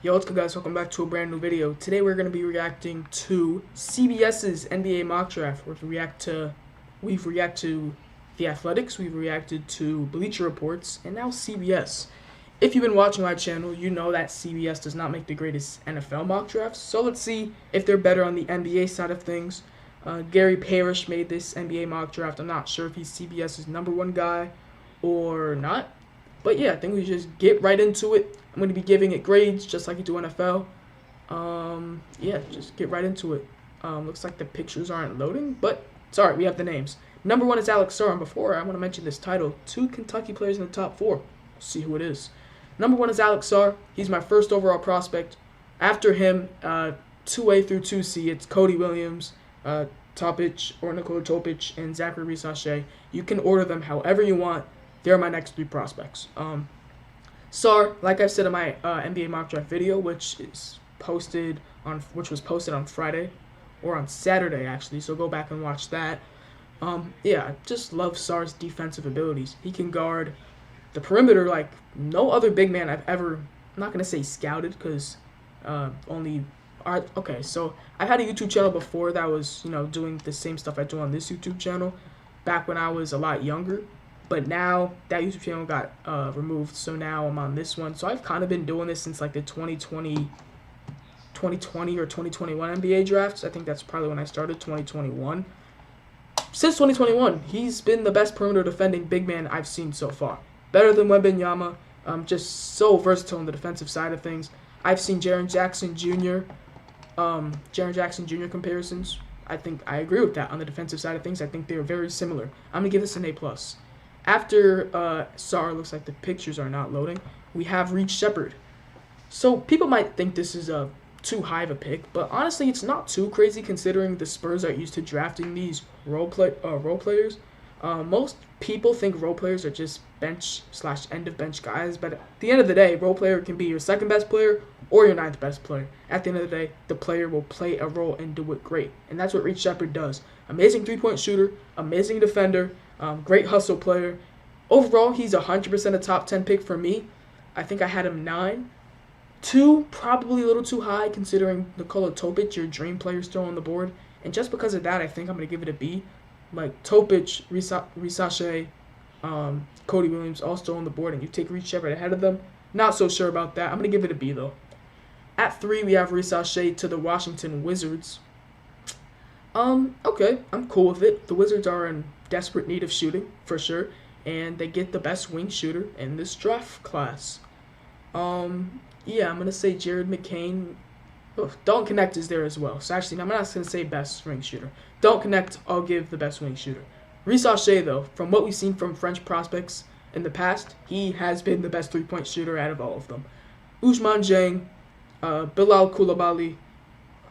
Yo, what's good, guys? Welcome back to a brand new video. Today we're going to be reacting to CBS's NBA mock draft. We've reacted to The Athletics, we've reacted to Bleacher Reports, and now CBS. If you've been watching my channel, you know that CBS does not make the greatest NFL mock drafts. So let's see if they're better on the NBA side of things. Gary Parrish made this NBA mock draft. I'm not sure if he's CBS's #1 guy or not. But yeah, I think we just get right into it. I'm going to be giving it grades just like you do NFL. Yeah, just get right into it. Looks like the pictures aren't loading, but it's alright, we have the names. #1 is Alex Sarr, and before I want to mention this title, 2 Kentucky players in the top 4. Let's see who it is. #1 is Alex Sarr. He's my first overall prospect. After him, 2A through 2C, it's Cody Williams, Topic, or Nikola Topic, and Zachary Reese-Sachet. You can order them however you want. They're my next 3 prospects. Sarr, like I said in my NBA mock draft video, which was posted on Friday or on Saturday actually, so go back and watch that. Yeah, I just love Sarr's defensive abilities. He can guard the perimeter like no other big man I've ever. I'm not gonna say scouted because okay, so I had a YouTube channel before that was doing the same stuff I do on this YouTube channel back when I was a lot younger. But now that YouTube channel got removed, so now I'm on this one. So I've kind of been doing this since like the 2020 or 2021 NBA drafts. I think that's probably when I started, 2021. Since 2021, he's been the best perimeter defending big man I've seen so far. Better than Wembanyama. Just so versatile on the defensive side of things. I've seen Jaren Jackson Jr. Comparisons. I think I agree with that on the defensive side of things. I think they're very similar. I'm gonna give this an A+. After Sarr, looks like the pictures are not loading, we have Reed Sheppard. So people might think this is too high of a pick, but honestly, it's not too crazy considering the Spurs are used to drafting these role players. Most people think role players are just bench/end of bench guys, but at the end of the day, role player can be your second best player or your 9th best player. At the end of the day, the player will play a role and do it great, and that's what Reed Sheppard does. Amazing 3-point shooter, amazing defender. Great hustle player. Overall, he's 100% a top 10 pick for me. I think I had him 9. 2, probably a little too high considering Nikola Topic, your dream player, still on the board. And just because of that, I think I'm going to give it a B. Like Topic, Reese-Sachet, Cody Williams, all still on the board, and you take Reed Sheppard ahead of them. Not so sure about that. I'm going to give it a B, though. At 3, we have Reese-Sachet to the Washington Wizards. Okay, I'm cool with it. The Wizards are in desperate need of shooting, for sure, and they get the best wing shooter in this draft class. Yeah, I'm going to say Jared McCain. Don't Connect is there as well. So actually, I'm not going to say best wing shooter. Don't Connect, I'll give the best wing shooter. Reese-Sachet, though, from what we've seen from French prospects in the past, he has been the best 3-point shooter out of all of them. Ousmane Dieng, Bilal Coulibaly,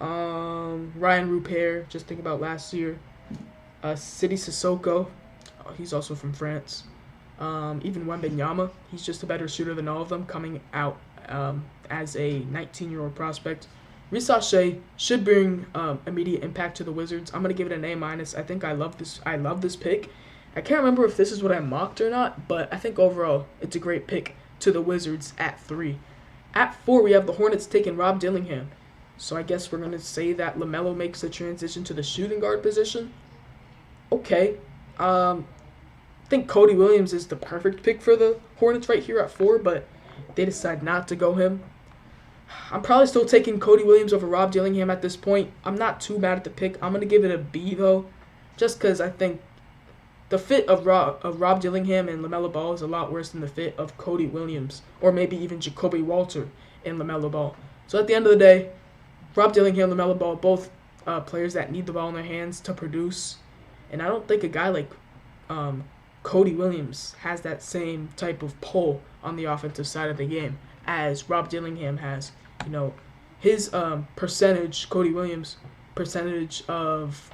Ryan Rupert, just think about last year. Sidi Sissoko, he's also from France. Even Wembanyama, he's just a better shooter than all of them, coming out as a 19-year-old prospect. Reese-Sachet should bring immediate impact to the Wizards. I'm gonna give it an A-. I think I love this pick. I can't remember if this is what I mocked or not, but I think overall it's a great pick to the Wizards at 3. At 4, we have the Hornets taking Rob Dillingham. So I guess we're going to say that LaMelo makes the transition to the shooting guard position. Okay. I think Cody Williams is the perfect pick for the Hornets right here at 4, but they decide not to go him. I'm probably still taking Cody Williams over Rob Dillingham at this point. I'm not too mad at the pick. I'm going to give it a B, though, just because I think the fit of Rob Dillingham and LaMelo Ball is a lot worse than the fit of Cody Williams or maybe even Jacoby Walter and LaMelo Ball. So at the end of the day, Rob Dillingham, LaMelo Ball, both players that need the ball in their hands to produce. And I don't think a guy like Cody Williams has that same type of pull on the offensive side of the game as Rob Dillingham has. His Cody Williams' percentage of,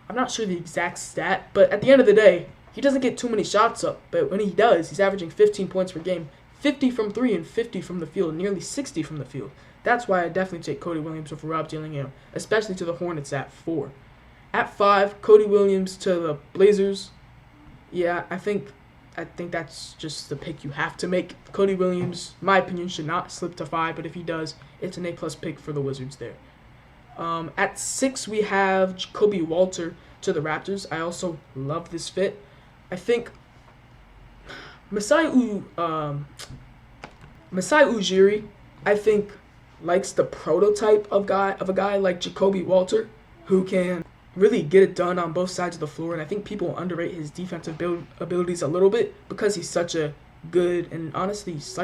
I'm not sure the exact stat, but at the end of the day, he doesn't get too many shots up. But when he does, he's averaging 15 points per game, 50 from 3 and 50 from the field, nearly 60 from the field. That's why I definitely take Cody Williams over Rob Dillingham, especially to the Hornets at 4. At 5, Cody Williams to the Blazers. Yeah, I think I think that's just the pick you have to make. Cody Williams, in my opinion, should not slip to 5, but if he does, it's an A-plus pick for the Wizards there. At 6, we have Jacoby Walter to the Raptors. I also love this fit. I think Masai Ujiri, I think, likes the prototype of a guy like Jacoby Walter, who can really get it done on both sides of the floor. And I think people underrate his defensive abilities a little bit because he's such a good and honestly he's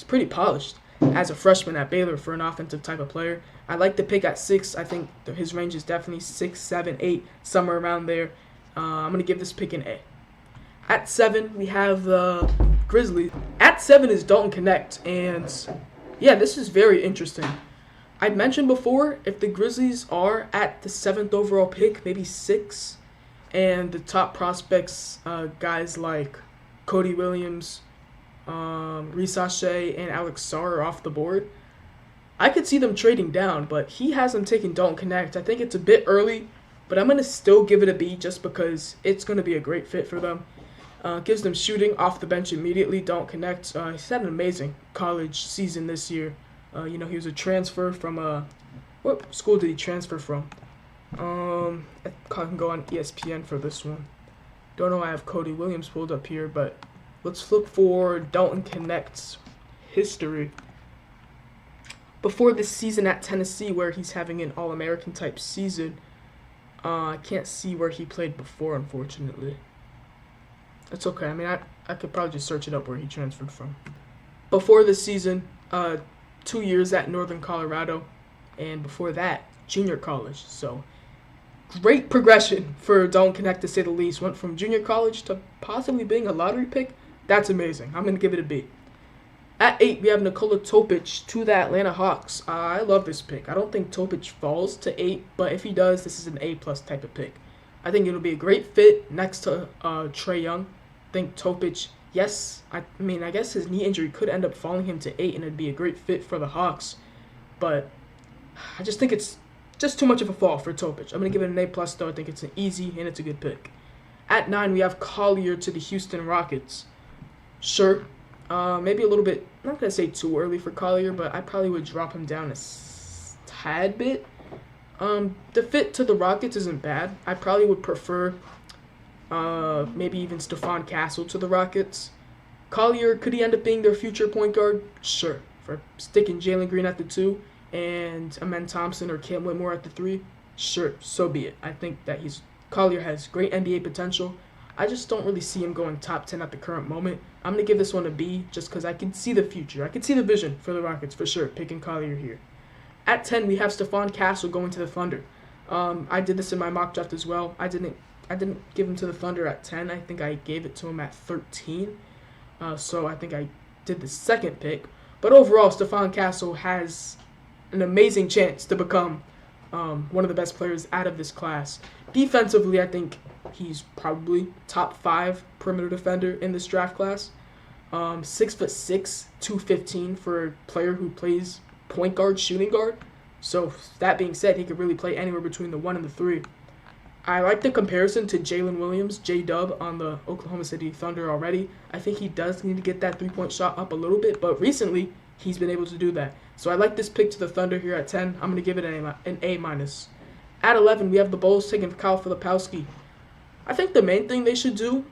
pretty polished as a freshman at Baylor for an offensive type of player. I like the pick at 6. I think his range is definitely 6, 7, 8, somewhere around there. I'm going to give this pick an A. At 7, we have the Grizzlies. At 7 is Dalton Connect, and yeah, this is very interesting. I'd mentioned before, if the Grizzlies are at the 7th overall pick, maybe 6, and the top prospects, guys like Cody Williams, Risache, and Alex Sarr are off the board, I could see them trading down, but he has them taking Dalton Connect. I think it's a bit early, but I'm going to still give it a B just because it's going to be a great fit for them. Gives them shooting off the bench immediately. Dalton Connect, he's had an amazing college season this year. He was a transfer from what school did he transfer from? I can go on ESPN for this one. Don't know. I have Cody Williams pulled up here, but let's look for Dalton Connect's history. Before this season at Tennessee, where he's having an All-American type season, I can't see where he played before, unfortunately. It's okay. I mean, I could probably just search it up where he transferred from. Before this season, 2 years at Northern Colorado, and before that, junior college. So, great progression for Dalton Connect, to say the least. Went from junior college to possibly being a lottery pick. That's amazing. I'm going to give it a B. At 8, we have Nikola Topic to the Atlanta Hawks. I love this pick. I don't think Topic falls to 8, but if he does, this is an A-plus type of pick. I think it'll be a great fit next to Trae Young. I think Topic, yes, I guess his knee injury could end up falling him to 8, and it'd be a great fit for the Hawks. But I just think it's just too much of a fall for Topic. I'm going to give it an A+, though. I think it's an easy and it's a good pick. At 9, we have Collier to the Houston Rockets. Sure, maybe a little bit, I'm not going to say too early for Collier, but I probably would drop him down a tad bit. The fit to the Rockets isn't bad. I probably would prefer maybe even Stephon Castle to the Rockets. Collier, could he end up being their future point guard? Sure. For sticking Jalen Green at the 2 and Amen Thompson or Cam Whitmore at the 3, sure, so be it. I think that Collier has great NBA potential. I just don't really see him going top 10 at the current moment. I'm going to give this one a B just because I can see the future. I can see the vision for the Rockets for sure, picking Collier here. At 10, we have Stephon Castle going to the Thunder. I did this in my mock draft as well. I didn't give him to the Thunder at 10. I think I gave it to him at 13. So I think I did the second pick. But overall, Stephon Castle has an amazing chance to become one of the best players out of this class. Defensively, I think he's probably top 5 perimeter defender in this draft class. 6'6", 215 for a player who plays point guard, shooting guard. So that being said, he could really play anywhere between the 1 and the 3. I like the comparison to Jalen Williams, J-Dub, on the Oklahoma City Thunder already. I think he does need to get that three-point shot up a little bit, but recently he's been able to do that. So I like this pick to the Thunder here at 10. I'm going to give it an A-. At 11, we have the Bulls taking Kyle Filipowski. I think the main thing they should do,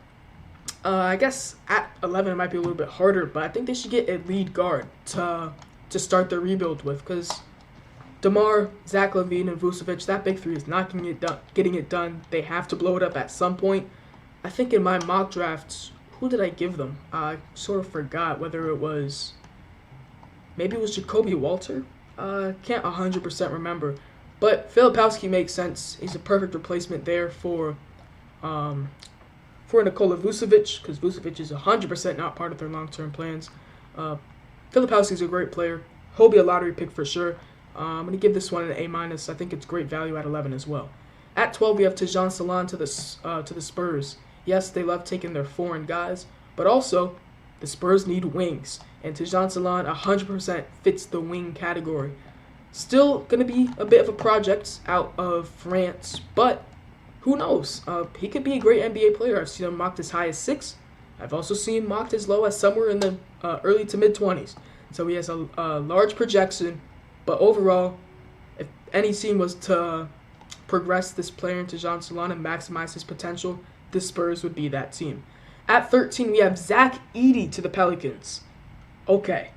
I guess at 11 it might be a little bit harder, but I think they should get a lead guard to start their rebuild with, because DeMar, Zach LaVine, and Vucevic, that big three is not getting it done. They have to blow it up at some point. I think in my mock drafts, who did I give them? I sort of forgot whether it was, maybe it was Jacoby Walter? Can't 100% remember. But Filipowski makes sense. He's a perfect replacement there for Nikola Vucevic, because Vucevic is 100% not part of their long-term plans. Filipowski's a great player. He'll be a lottery pick for sure. I'm going to give this one an A-. I think it's great value at 11 as well. At 12, we have Tejan Salon to the Spurs. Yes, they love taking their foreign guys, but also the Spurs need wings, and Tejan Salon 100% fits the wing category. Still going to be a bit of a project out of France, but who knows? He could be a great NBA player. I've seen him mocked as high as 6. I've also seen him mocked as low as somewhere in the early to mid 20s. So he has a large projection, but overall, if any team was to progress this player into Jean Solana and maximize his potential, the Spurs would be that team. At 13, we have Zach Edey to the Pelicans. Okay,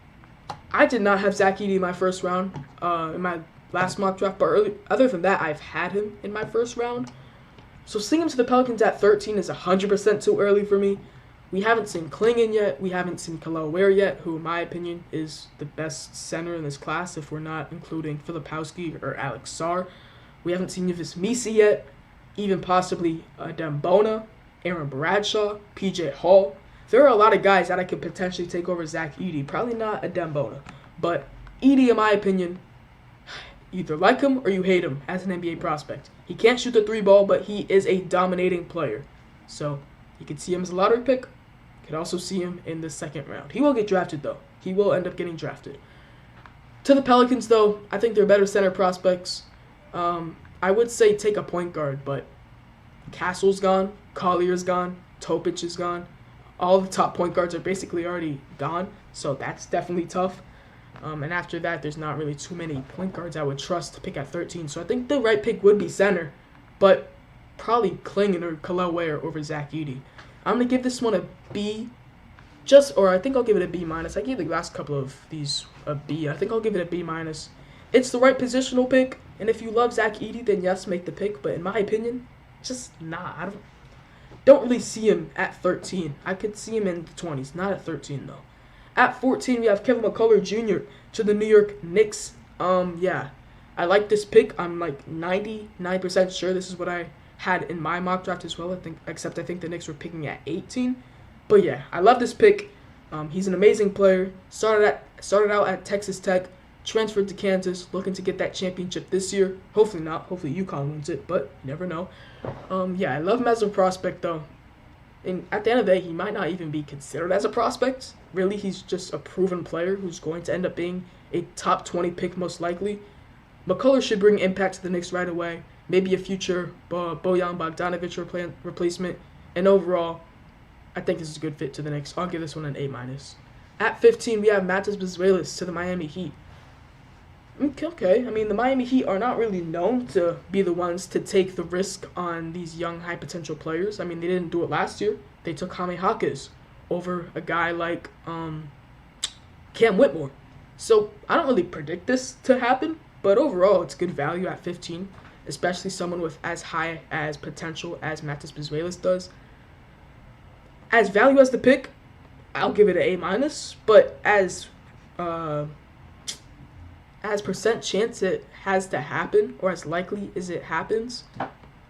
I did not have Zach Edey in my first round in my last mock draft, but other than that, I've had him in my first round. So seeing him to the Pelicans at 13 is 100% too early for me. We haven't seen Klingon yet. We haven't seen Kel'el Ware yet, who in my opinion is the best center in this class if we're not including Filipowski or Alex Sarr. We haven't seen Yves Misi yet, even possibly Dembona, Aaron Bradshaw, PJ Hall. There are a lot of guys that I could potentially take over Zach Edey. Probably not a Dembona, but Edey, in my opinion, either like him or you hate him as an NBA prospect. He can't shoot the 3-ball, but he is a dominating player. So you could see him as a lottery pick. You could also see him in the second round. He will get drafted, though. He will end up getting drafted. To the Pelicans, though, I think they're better center prospects. I would say take a point guard, but Castle's gone, Collier's gone, Topic is gone. All the top point guards are basically already gone, so that's definitely tough. And after that, there's not really too many point guards I would trust to pick at 13. So I think the right pick would be center, but probably Klingon or Kel'el Ware over Zach Edey. I'm going to give this one a B, or I think I'll give it a B minus. I gave the last couple of these a B. I think I'll give it a B minus. It's the right positional pick, and if you love Zach Edey, then yes, make the pick. But in my opinion, it's just nah. I don't really see him at 13. I could see him in the 20s, not at 13 though. At 14, we have Kevin McCullough Jr. to the New York Knicks. Yeah, I like this pick. I'm like 99% sure this is what I had in my mock draft as well. Except I think the Knicks were picking at 18. But yeah, I love this pick. He's an amazing player. Started out at Texas Tech, transferred to Kansas, looking to get that championship this year. Hopefully not. Hopefully UConn wins it, but you never know. Yeah, I love him as a prospect though. And at the end of the day, he might not even be considered as a prospect. Really, he's just a proven player who's going to end up being a top 20 pick most likely. McCullough should bring impact to the Knicks right away. Maybe a future Bojan Bogdanovic replacement. And overall, I think this is a good fit to the Knicks. I'll give this one an A-. At 15, we have Matas Bazuelis to the Miami Heat. Okay, I mean, the Miami Heat are not really known to be the ones to take the risk on these young, high-potential players. I mean, they didn't do it last year. They took Jaime Jaquez over a guy like Cam Whitmore. So I don't really predict this to happen, but overall, it's good value at 15, especially someone with as high as potential as Matas Bazuelis does. As value as the pick, I'll give it an A-, but as percent chance it has to happen, or as likely as it happens,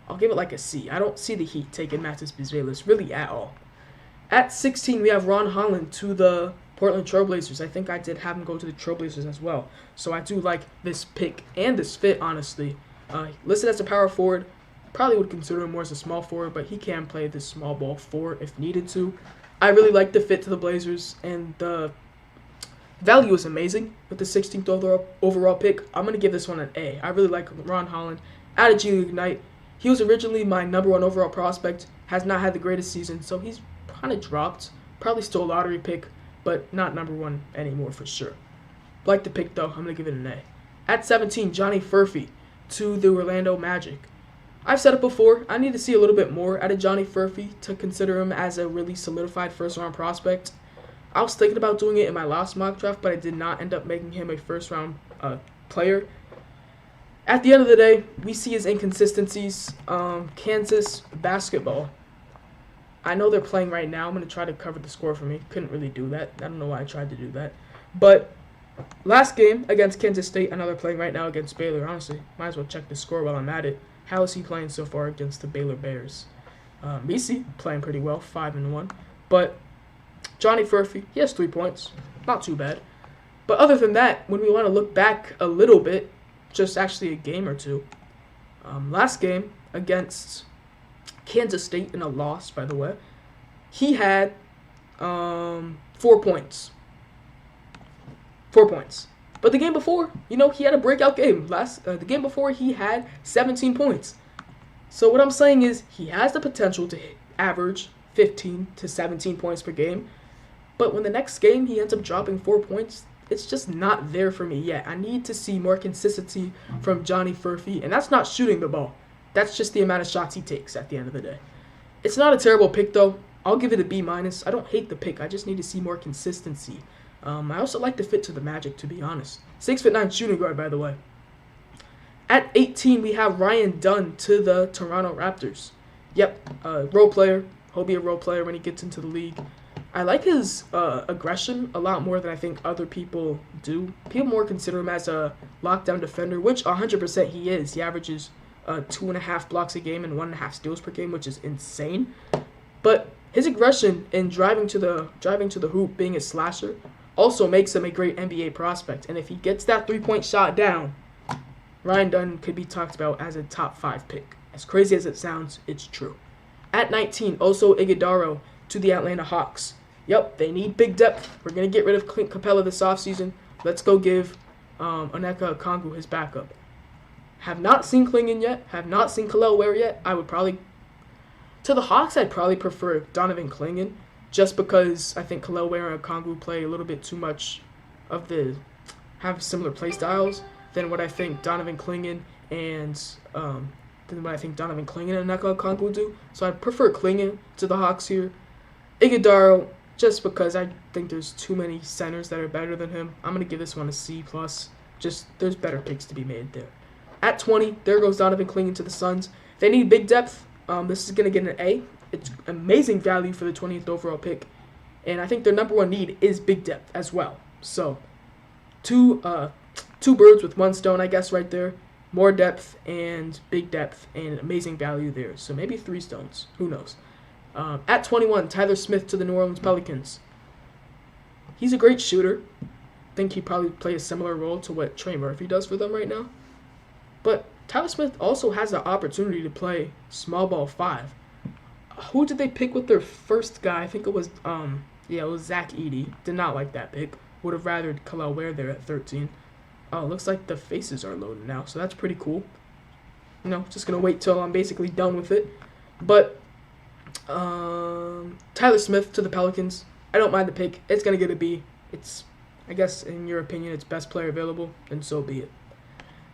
I'll give it like a C. I don't see the Heat taking Matas Bazuelis really at all. At 16, we have Ron Holland to the Portland Trailblazers. I think I did have him go to the Trailblazers as well. So I do like this pick and this fit, honestly. Listed as a power forward, probably would consider him more as a small forward, but he can play this small ball 4 if needed to. I really like the fit to the Blazers, and the value is amazing with the 16th overall pick. I'm going to give this one an A. I really like Ron Holland. Out of G League Ignite, he was originally my number 1 overall prospect, has not had the greatest season, so he's kind of dropped. Probably still a lottery pick, but not number 1 anymore for sure. Like the pick, though, I'm going to give it an A. At 17, Johnny Furphy to the Orlando Magic. I've said it before, I need to see a little bit more out of Johnny Furphy to consider him as a really solidified first-round prospect. I was thinking about doing it in my last mock draft, but I did not end up making him a first-round player. At the end of the day, we see his inconsistencies. Kansas basketball. I know they're playing right now. I'm going to try to cover the score for me. Couldn't really do that. I don't know why I tried to do that. But last game against Kansas State, I know they're playing right now against Baylor. Honestly, might as well check the score while I'm at it. How is he playing so far against the Baylor Bears? Misi playing pretty well, 5-1. But Johnny Furphy, he has 3 points. Not too bad. But other than that, when we want to look back a little bit, just actually a game or two. Last game against Kansas State in a loss, by the way, he had 4 points. 4 points. But the game before, he had a breakout game. The game before, he had 17 points. So what I'm saying is he has the potential to average 15 to 17 points per game. But when the next game he ends up dropping 4 points, it's just not there for me yet. I need to see more consistency from Johnny Furphy, and that's not shooting the ball. That's just the amount of shots he takes at the end of the day. It's not a terrible pick, though. I'll give it a B-. I don't hate the pick. I just need to see more consistency. I also like the fit to the Magic, to be honest. 6'9" shooting guard, by the way. At 18, we have Ryan Dunn to the Toronto Raptors. Yep, role player. He'll be a role player when he gets into the league. I like his aggression a lot more than I think other people do. People more consider him as a lockdown defender, which 100% he is. He averages 2.5 blocks a game and 1.5 steals per game, which is insane. But his aggression in driving to the hoop, being a slasher, also makes him a great NBA prospect. And if he gets that 3-point shot down, Ryan Dunn could be talked about as a top 5 pick. As crazy as it sounds, it's true. At 19, Oso Ighodaro to the Atlanta Hawks. Yep, they need big depth. We're going to get rid of Clint Capella this offseason. Let's go give Onyeka Okongwu his backup. Have not seen Clingan yet. Have not seen Kel'el Ware yet. To the Hawks, I'd probably prefer Donovan Clingan, just because I think Kel'el Ware and Okongwu play a little bit too much have similar play styles than what I think Donovan Clingan and Onyeka Okongwu do. So I'd prefer Clingan to the Hawks here. Ighodaro, just because I think there's too many centers that are better than him. I'm going to give this one a C+. Just, there's better picks to be made there. At 20, there goes Donovan Clingan to the Suns. They need big depth. This is going to get an A. It's amazing value for the 20th overall pick. And I think their number one need is big depth as well. So, two birds with one stone, I guess, right there. More depth and big depth and amazing value there. So maybe 3 stones. Who knows? At 21, Tyler Smith to the New Orleans Pelicans. He's a great shooter. I think he probably play a similar role to what Trey Murphy does for them right now. But Tyler Smith also has the opportunity to play small ball 5. Who did they pick with their first guy? I think it was Zach Edey. Did not like that pick. Would have rather Kel'el Ware there at 13. Oh, looks like the faces are loaded now, so that's pretty cool. Just going to wait till I'm basically done with it. But Tyler Smith to the Pelicans. I don't mind the pick. It's going to get a B. It's, I guess, in your opinion, it's best player available, and so be it.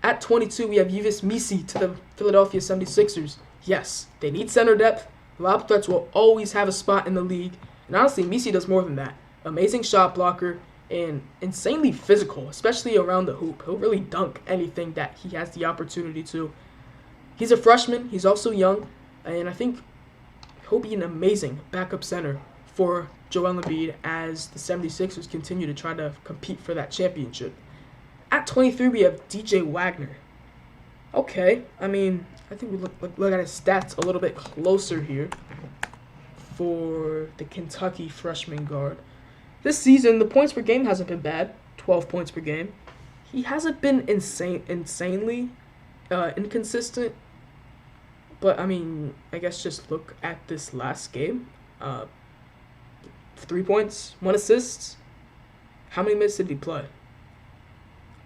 At 22, we have Yves Missi to the Philadelphia 76ers. Yes, they need center depth. Lob threats will always have a spot in the league. And honestly, Missi does more than that. Amazing shot blocker and insanely physical, especially around the hoop. He'll really dunk anything that he has the opportunity to. He's a freshman. He's also young. And I think he'll be an amazing backup center for Joel Embiid as the 76ers continue to try to compete for that championship. At 23, we have DJ Wagner. Okay, I think we look at his stats a little bit closer here for the Kentucky freshman guard. This season, the points per game hasn't been bad, 12 points per game. He hasn't been insanely inconsistent, but I guess just look at this last game. 3 points, 1 assist. How many minutes did he play?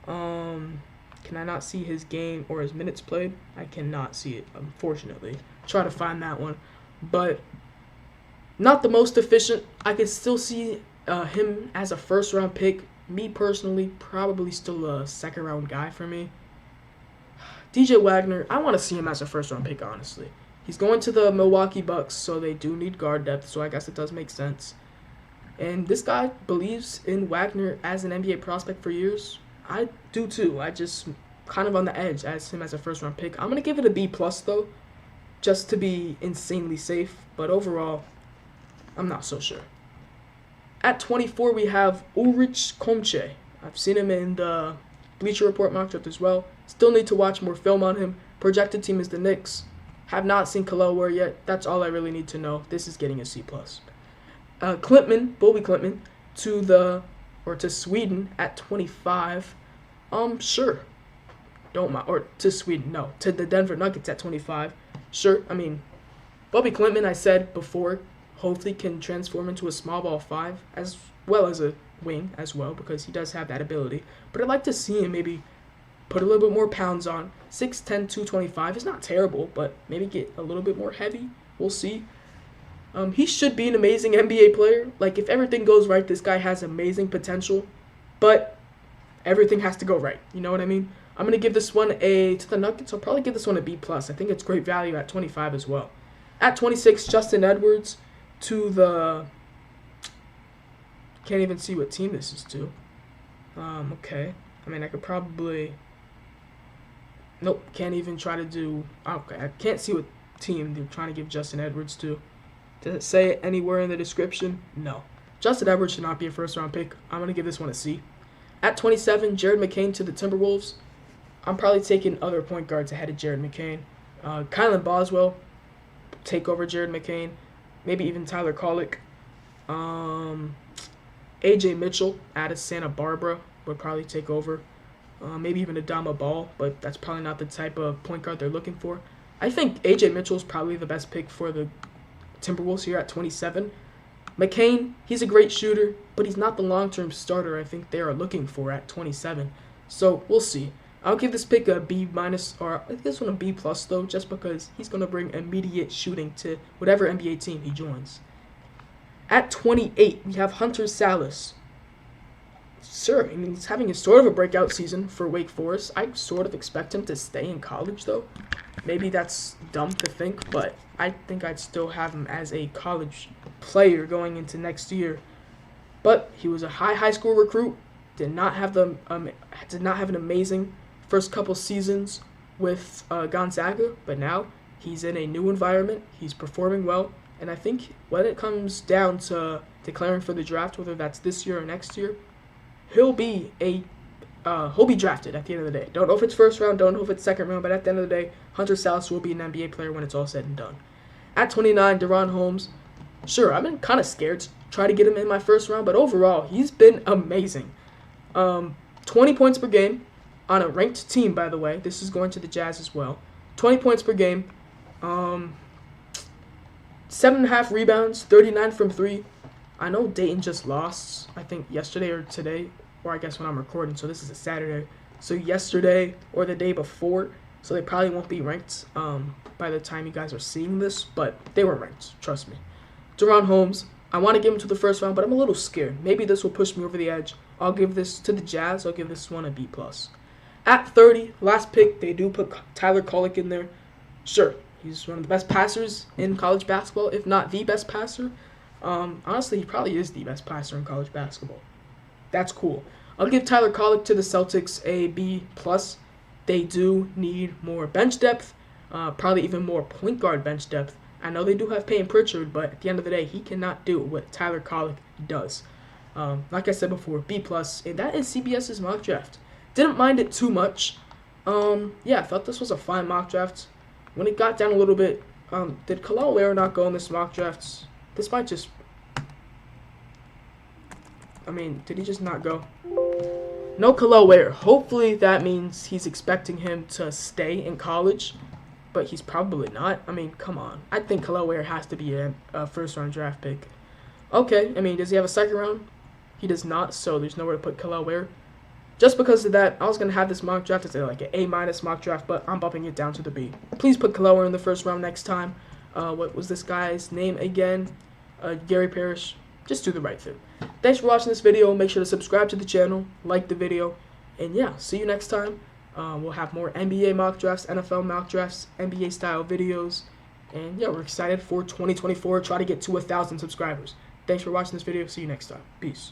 Can I not see his game or his minutes played? I cannot see it, unfortunately. Try to find that one. But not the most efficient. I could still see him as a first-round pick. Me, personally, probably still a second-round guy for me. DJ Wagner, I want to see him as a first-round pick, honestly. He's going to the Milwaukee Bucks, so they do need guard depth, so I guess it does make sense. And this guy believes in Wagner as an NBA prospect for years. I do too. I just kind of on the edge as him as a first round pick. I'm going to give it a B+ though, just to be insanely safe. But overall, I'm not so sure. At 24, we have Ulrich Komche. I've seen him in the Bleacher Report mock draft as well. Still need to watch more film on him. Projected team is the Knicks. Have not seen Kel'el Ware yet. That's all I really need to know. This is getting a C+. Bobby Klintman, to Sweden at 25. Sure. Don't mind. Or to Sweden, no. To the Denver Nuggets at 25. Sure. Bobby Klintman, I said before, hopefully can transform into a small ball 5 as well as a wing as well, because he does have that ability. But I'd like to see him maybe put a little bit more pounds on. 6'10", 225 is not terrible, but maybe get a little bit more heavy. We'll see. He should be an amazing NBA player. Like, if everything goes right, this guy has amazing potential. But everything has to go right. You know what I mean? I'm going to give this one to the Nuggets. I'll probably give this one a B+. I think it's great value at 25 as well. At 26, Justin Edwards to the... Can't even see what team this is to. Okay. I mean, I could probably... Nope, can't even try to do... Okay, I can't see what team they're trying to give Justin Edwards to. Does it say it anywhere in the description? No. Justin Edwards should not be a first-round pick. I'm going to give this one a C. At 27, Jared McCain to the Timberwolves. I'm probably taking other point guards ahead of Jared McCain. Kylan Boswell, take over Jared McCain. Maybe even Tyler Kolek. AJ Mitchell out of Santa Barbara would probably take over. Maybe even Adama Ball, but that's probably not the type of point guard they're looking for. I think AJ Mitchell is probably the best pick for the Timberwolves here at 27. McCain, he's a great shooter, but he's not the long-term starter I think they are looking for at 27. So we'll see. I'll give this pick a B-, or I think this one a B+ though, just because he's going to bring immediate shooting to whatever NBA team he joins. At 28, we have Hunter Salas. Sure, I mean, he's having a sort of a breakout season for Wake Forest. I sort of expect him to stay in college though. Maybe that's dumb to think, but I think I'd still have him as a college player going into next year. But he was a high school recruit. Did not have an amazing first couple seasons with Gonzaga, but now he's in a new environment. He's performing well, and I think when it comes down to declaring for the draft, whether that's this year or next year, he'll be drafted at the end of the day. Don't know if it's first round, don't know if it's second round, but at the end of the day, Hunter Salas will be an NBA player when it's all said and done. At 29, DeRon Holmes. Sure, I've been kind of scared to try to get him in my first round, but overall, he's been amazing. 20 points per game on a ranked team, by the way. This is going to the Jazz as well. 20 points per game. 7.5 rebounds, 39 from 3. I know Dayton just lost, I think yesterday or today, or I guess when I'm recording, so this is a Saturday. So yesterday or the day before, so they probably won't be ranked by the time you guys are seeing this, but they were ranked, trust me. DeRon Holmes, I want to give him to the first round, but I'm a little scared. Maybe this will push me over the edge. I'll give this to the Jazz. I'll give this one a B+. At 30, last pick, they do put Tyler Kolek in there. Sure, he's one of the best passers in college basketball, if not the best passer. Honestly, he probably is the best passer in college basketball. That's cool. I'll give Tyler Kolek to the Celtics a B+. They do need more bench depth, probably even more point guard bench depth. I know they do have Peyton Pritchard, but at the end of the day, he cannot do what Tyler Kolek does. Like I said before, B+, and that is CBS's mock draft. Didn't mind it too much. Yeah, I thought this was a fine mock draft. When it got down a little bit, did Kalal Ware not go in this mock draft? This might just... I mean, did he just not go? No Kalal Ware. Hopefully that means he's expecting him to stay in college, but he's probably not. I mean, come on. I think Kalal Ware has to be a first-round draft pick. Okay, I mean, does he have a second round? He does not, so there's nowhere to put Kalal Ware. Just because of that, I was going to have this mock draft as like an A- mock draft, but I'm bumping it down to the B. Please put Kalal Ware in the first round next time. What was this guy's name again? Gary Parrish. Just do the right thing. Thanks for watching this video. Make sure to subscribe to the channel, like the video, and yeah, see you next time. We'll have more NBA mock drafts, NFL mock drafts, NBA style videos, and yeah, we're excited for 2024. Try to get to 1,000 subscribers. Thanks for watching this video. See you next time. Peace.